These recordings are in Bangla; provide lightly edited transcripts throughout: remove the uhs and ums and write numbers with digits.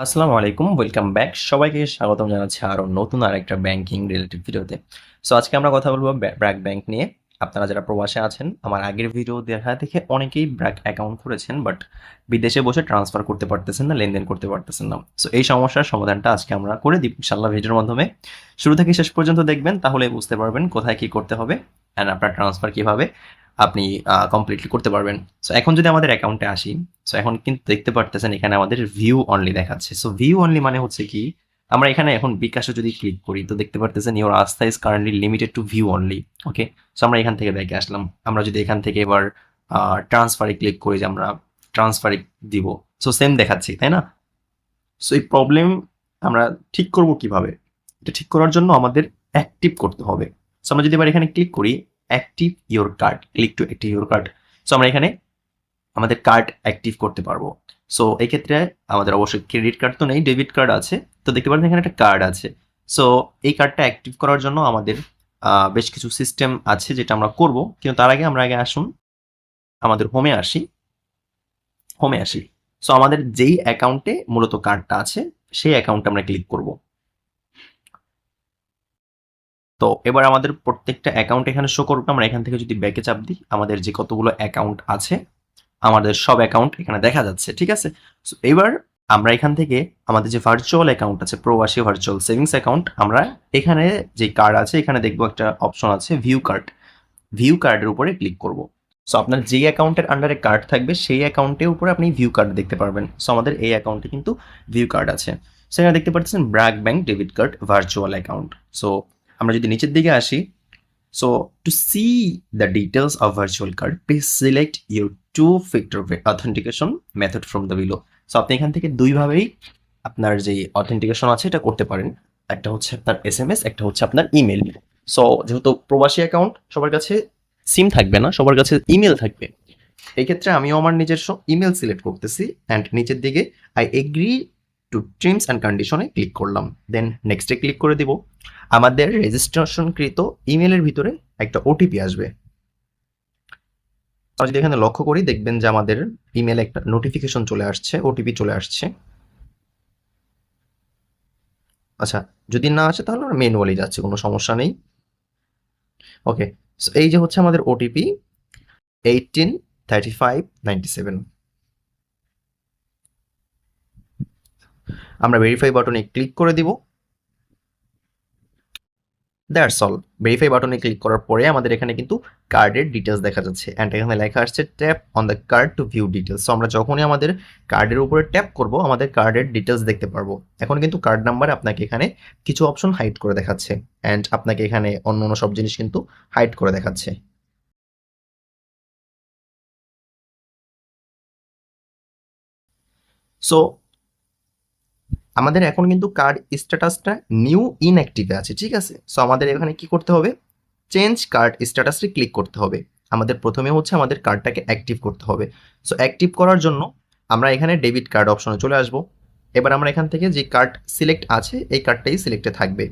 আসসালামু আলাইকুম, ওয়েলকাম ব্যাক। সবাইকে স্বাগতম জানাচ্ছি আরও নতুন আরেকটা ব্যাংকিং রিলেটেড ভিডিওতে। সো আজকে আমরা কথা বলবো ব্র্যাক ব্যাংক নিয়ে। আপনারা যারা প্রবাসে আছেন, আমার আগের ভিডিও দেখা দেখে অনেকেই ব্র্যাক অ্যাকাউন্ট করেছেন, বাট বিদেশে বসে ট্রান্সফার করতে পারতেছেন না, লেনদেন করতে পারতেছেন না। সো এই সমস্যার সমাধানটা আজকে আমরা করে দিই ইনশাল্লাহ ভিডিওর মাধ্যমে। শুরু থেকে শেষ পর্যন্ত দেখবেন, তাহলে বুঝতে পারবেন কোথায় কী করতে হবে অ্যান্ড আপনার ট্রান্সফার কীভাবে আপনি কমপ্লিটলি করতে পারবেন। সো এখন যদি আমাদের অ্যাকাউন্টে আসি, সো এখন কিন্তু দেখতে পারতেছেন এখানে আমাদের ভিউ অনলি দেখাচ্ছে। সো ভিউ অনলি মানে হচ্ছে কি, আমরা এখানে এখন বিকাশে যদি ক্লিক করি তো দেখতে পারতেছেন ইওর আস্থা is currently limited two view only. Okay, so আমরা এখান থেকে ব্যাকে আসলাম। আমরা যদি এখান থেকে এবার ট্রান্সফারে ক্লিক করি যে আমরা ট্রান্সফারে দিব, সো সেম দেখাচ্ছি, তাই না? সো এই প্রবলেম আমরা ঠিক করব কিভাবে? এটা ঠিক করার জন্য আমাদের অ্যাক্টিভ করতে হবে। সো আমরা যদি এবার এখানে ক্লিক করি active your card, click to active your card. So আমরা এখানে আমাদের কার্ড অ্যাক্টিভ করতে পারবো। সো এক্ষেত্রে আমাদের অবশ্যই ক্রেডিট কার্ড তো নেই, ডেবিট কার্ড আছে। তো দেখতে পারেন এখানে একটা কার্ড আছে। সো এই কার্ডটা অ্যাক্টিভ করার জন্য আমাদের বেশ কিছু সিস্টেম আছে যেটা আমরা করব, কিন্তু তার আগে আমরা আসুন আমাদের হোমে আসি। সো আমাদের যেই অ্যাকাউন্টে মূলত কার্ডটা আছে সেই অ্যাকাউন্টে আমরা ক্লিক করব। তো এবার আমাদের প্রত্যেকটা অ্যাকাউন্ট এখানে শো করবে। আমরা এখান থেকে যদি ব্যাকে চাপ দিই, আমাদের যে কতগুলো অ্যাকাউন্ট আছে আমাদের সব অ্যাকাউন্ট এখানে দেখা যাচ্ছে, ঠিক আছে? সো এবার আমরা এখান থেকে আমাদের যে ভার্চুয়াল অ্যাকাউন্ট আছে, প্রবাসী ভার্চুয়াল সেভিংস অ্যাকাউন্ট, আমরা এখানে যে কার্ড আছে এখানে দেখবো একটা অপশন আছে ভিউ কার্ড। ভিউ কার্ডের উপরে ক্লিক করব। সো আপনার যেই অ্যাকাউন্টের আন্ডারে কার্ড থাকবে সেই অ্যাকাউন্টের উপরে আপনি ভিউ কার্ড দেখতে পারবেন। সো আমাদের এই অ্যাকাউন্টে কিন্তু ভিউ কার্ড আছে। সেখানে দেখতে পাচ্ছেন BRAC bank debit card virtual account. So আমরা যদি নিচের দিকে আসি, so to see the details of virtual card, please select your two-factor authentication method from the below. So আপনি এখান থেকে দুইভাবেই আপনার যে অথেন্টিকেশন আছে এটা করতে পারেন। একটা হচ্ছে আপনার এসএমএস, একটা হচ্ছে আপনার ইমেল। সো যেহেতু প্রবাসী অ্যাকাউন্ট সবার কাছে সিম থাকবে না, সবার কাছে ইমেল থাকবে। এই ক্ষেত্রে আমিও আমার নিজস্ব ইমেল সিলেক্ট করতেছি অ্যান্ড নিচের দিকে I agree to terms and কন্ডিশনে ক্লিক করলাম, দেন নেক্সটে ক্লিক করে দিব। আমাদের রেজিস্ট্রেশনকৃত ইমেলের ভিতরে একটা ওটিপি আসবে। আমরা যদি এখানে লক্ষ্য করি দেখবেন যে আমাদের ইমেলে একটা নোটিফিকেশন চলে আসছে, ওটিপি চলে আসছে। আচ্ছা, যদি না আসে তাহলে আমরা ম্যানুয়ালি যাচ্ছি, কোনো সমস্যা নেই। ওকে, সো এই যে হচ্ছে আমাদের ওটিপি 183597। আমরা ভেরিফাই বাটনে ক্লিক করে দিব। That's all. ভেরিফাই বাটনে ক্লিক করার পরে আমাদের এখানে কিন্তু কার্ডের ডিটেলস দেখা যাচ্ছে অ্যান্ড এখানে লেখা আসছে tap on the card to view details. So আমরা যখনই আমাদের কার্ডের উপরে ট্যাপ করব আমাদের কার্ডের ডিটেলস দেখতে পারবো। এখন কিন্তু কার্ড নাম্বারে আপনাকে এখানে কিছু অপশন হাইড করে দেখাচ্ছে অ্যান্ড আপনাকে এখানে অন্য অন্য সব জিনিস কিন্তু হাইড করে দেখাচ্ছে। সো আমাদের এখন কিন্তু কার্ড স্ট্যাটাসটা নিউ ইনঅ্যাক্টিভে আছে, ঠিক আছে? সো আমাদের এখানে কি করতে হবে, চেঞ্জ কার্ড স্ট্যাটাসে ক্লিক করতে হবে। আমাদের প্রথমে হচ্ছে আমাদের কার্ডটাকে অ্যাক্টিভ করতে হবে। সো অ্যাক্টিভ করার জন্য আমরা এখানে ডেবিট কার্ড অপশনে চলে আসব। এবার আমরা এখান থেকে যে কার্ড সিলেক্ট আছে এই কার্ডটাই সিলেক্টে থাকবে।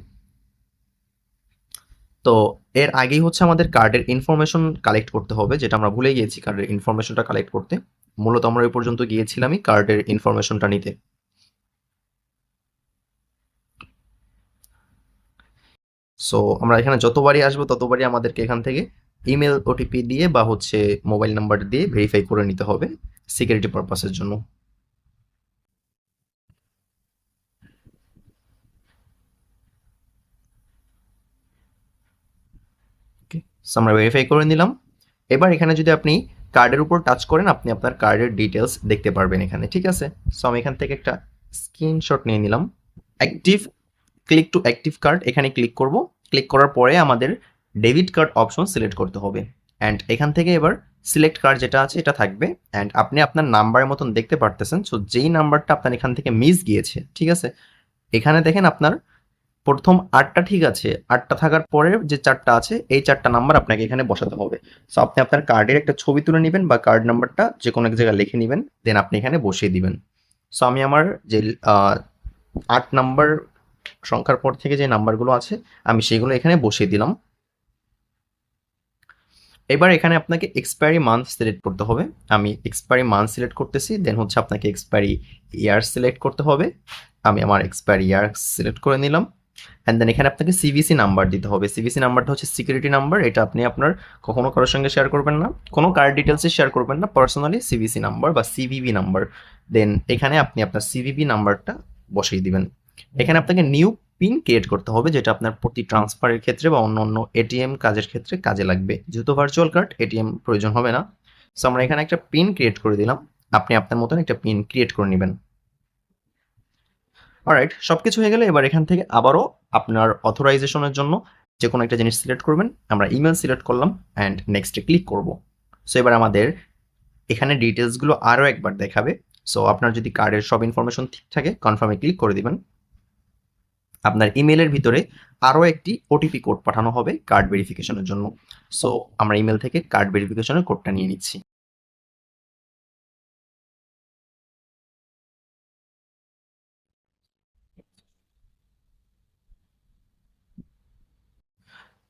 তো এর আগেই হচ্ছে আমাদের কার্ডের ইনফরমেশন কালেক্ট করতে হবে, যেটা আমরা ভুলে গিয়েছি কার্ডের ইনফরমেশনটা কালেক্ট করতে। মূলত আমরা ওই পর্যন্ত গিয়েছিলামই কার্ডের ইনফরমেশনটা নিতে। সো আমরা এখানে যতবারই আসবো ততবারই আমাদেরকে এখান থেকে ইমেল ওটিপি দিয়ে বা হচ্ছে মোবাইল নাম্বার দিয়ে ভেরিফাই করে নিতে হবে সিকিউরিটি পারপাসের জন্য। ওকে, সো আমরা ভেরিফাই করে নিলাম। এবার এখানে যদি আপনি কার্ডের উপর টাচ করেন আপনি আপনার কার্ডের ডিটেলস দেখতে পারবেন এখানে, ঠিক আছে? সো আমি এখান থেকে একটা স্ক্রিনশট নিয়ে নিলাম। Active, click to active card এখানে ক্লিক করব। ক্লিক করার পরে আমাদের ডেবিট কার্ড অপশন সিলেক্ট করতে হবে অ্যান্ড এখান থেকে এবার সিলেক্ট কার্ড যেটা আছে এটা থাকবে অ্যান্ড আপনি আপনার নাম্বারের মতন দেখতে পারতেছেন। সো যেই নাম্বারটা আপনার এখান থেকে মিস গিয়েছে, ঠিক আছে, এখানে দেখেন আপনার প্রথম 8টা ঠিক আছে, 8টা থাকার পরে যে 4টা আছে এই 4টা নাম্বার আপনাকে এখানে বসাতে হবে। সো আপনি আপনার কার্ডের একটা ছবি তুলে নেবেন বা কার্ড নাম্বারটা যে কোনো এক জায়গায় লিখে নেবেন, দেন আপনি এখানে বসিয়ে দিবেন। সো আমি আমার যে 8 নাম্বার সংখ্যার পর থেকে যে নাম্বারগুলো আছে আমি সেগুলো এখানে বসিয়ে দিলাম। এবার এখানে আপনাকে এক্সপায়ারি মান্থ সিলেক্ট করতে হবে। আমি এক্সপায়ারি মান্থ সিলেক্ট করতেছি, দেন হচ্ছে আপনাকে এক্সপায়ারি ইয়ার সিলেক্ট করতে হবে। আমি আমার এক্সপায়ারি ইয়ার সিলেক্ট করে নিলাম। অ্যান্ড দেন এখানে আপনাকে সিভিসি নাম্বার দিতে হবে। সিভিসি নাম্বারটা হচ্ছে সিকিউরিটি নাম্বার, এটা আপনি আপনার কখনো কারোর সঙ্গে শেয়ার করবেন না, কোনো কার্ড ডিটেলসে শেয়ার করবেন না, পার্সোনালি সিভিসি নাম্বার বা সিভিভি নাম্বার। দেন এখানে আপনি আপনার সিভিভি নাম্বারটা বসিয়ে দিবেন। এখানে আপনাকে নিউ পিন ক্রিয়েট করতে হবে, যেটা আপনার প্রতি ট্রান্সফারের ক্ষেত্রে বা অন্য অন্য এটিএম কাজের ক্ষেত্রে কাজে লাগবে। যেহেতু ভার্চুয়াল কার্ড, এটিএম প্রয়োজন হবে না। সো আমরা এখানে একটা পিন ক্রিয়েট করে দিলাম, আপনি আপনার মতন একটা পিন ক্রিয়েট করে নেবেন। অলরাইট, সবকিছু হয়ে গেলে এবার এখান থেকে আবারও আপনার অথরাইজেশনের জন্য যে কোনো একটা জিনিস সিলেক্ট করবেন। আমরা ইমেল সিলেক্ট করলাম অ্যান্ড নেক্সটে ক্লিক করব। সো এবার আমাদের এখানে ডিটেলসগুলো আরও একবার দেখাবে। সো আপনার যদি কার্ডের সব ইনফরমেশন ঠিক থাকে, কনফার্মে ক্লিক করে দিবেন। আপনার ইমেলের ভিতরে আরও একটি ওটিপি কোড পাঠানো হবে কার্ড ভেরিফিকেশনের জন্য। সো আমরা ইমেল থেকে কার্ড ভেরিফিকেশনের কোডটা নিয়ে নিচ্ছি।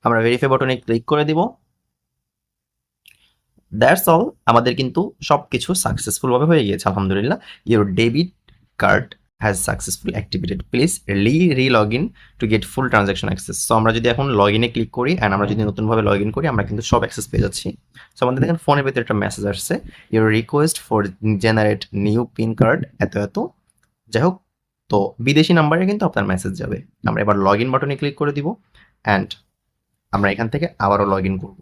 আমরা ভেরিফাই বাটনে ক্লিক করে দিব। দ্যাটস অল, আমাদের কিন্তু সব কিছু সাকসেসফুলভাবে হয়ে গিয়েছে আলহামদুলিল্লাহ। Your debit card has successfully activated, please log in to get full transaction access. So আমরা যদি এখন লগ ইনে ক্লিক করি অ্যান্ড আমরা যদি নতুনভাবে লগ ইন করি, আমরা কিন্তু সব অ্যাক্সেস পেয়ে যাচ্ছি। সো আমাদের দেখেন ফোনের ভেতরে একটা মেসেজ আসছে, your request for generate new pin card এত এত। যাই হোক, তো বিদেশি নাম্বারে কিন্তু আপনার মেসেজ যাবে। আমরা এবার লগ ইন বাটনে ক্লিক করে দিব অ্যান্ড আমরা এখান থেকে আবারও লগ ইন করবো।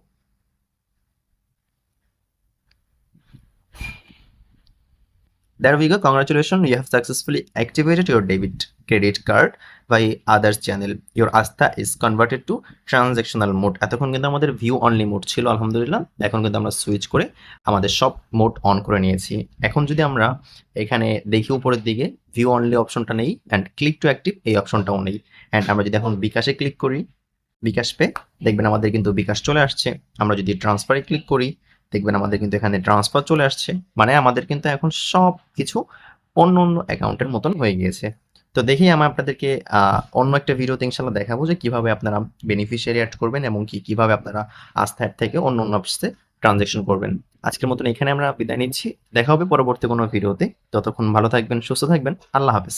There we go. Congratulations, you have successfully activated your debit credit card by others channel. Your Astha is converted to transactional mode. এতক্ষণ কিন্তু আমাদের ভিউ অনলি মোড ছিল আলহামদুলিল্লাহ। এখন কিন্তু আমরা সুইচ করে আমাদের সব মোড অন করে নিয়েছি। এখন যদি আমরা এখানে দেখি উপরের দিকে ভিউ অনলি অপশনটা নেই অ্যান্ড ক্লিক টু অ্যাক্টিভ এই অপশনটাও নেই। অ্যান্ড আমরা যদি এখন বিকাশে ক্লিক করি, বিকাশ পে দেখবেন আমাদের কিন্তু বিকাশ চলে আসছে। আমরা যদি ট্রান্সফারে ক্লিক করি, দেখবেন আমাদের কিন্তু এখানে ট্রান্সফার চলে আসছে। মানে আমাদের কিন্তু এখন সব কিছু অন্য অন্য অ্যাকাউন্টের মতন হয়ে গিয়েছে। তো দেখি আমি আপনাদেরকে অন্য একটা ভিডিওতে ইনশাল্লাহ দেখাবো যে কিভাবে আপনারা বেনিফিশিয়ারি অ্যাড করবেন এবং কিভাবে আপনারা আস্থা অ্যাপ থেকে অন্য অন্য অফিসে ট্রানজ্যাকশন করবেন। আজকের মতন এখানে আমরা বিদায় নিচ্ছি, দেখা হবে পরবর্তী কোনো ভিডিওতে। ততক্ষণ ভালো থাকবেন, সুস্থ থাকবেন, আল্লাহ হাফেজ।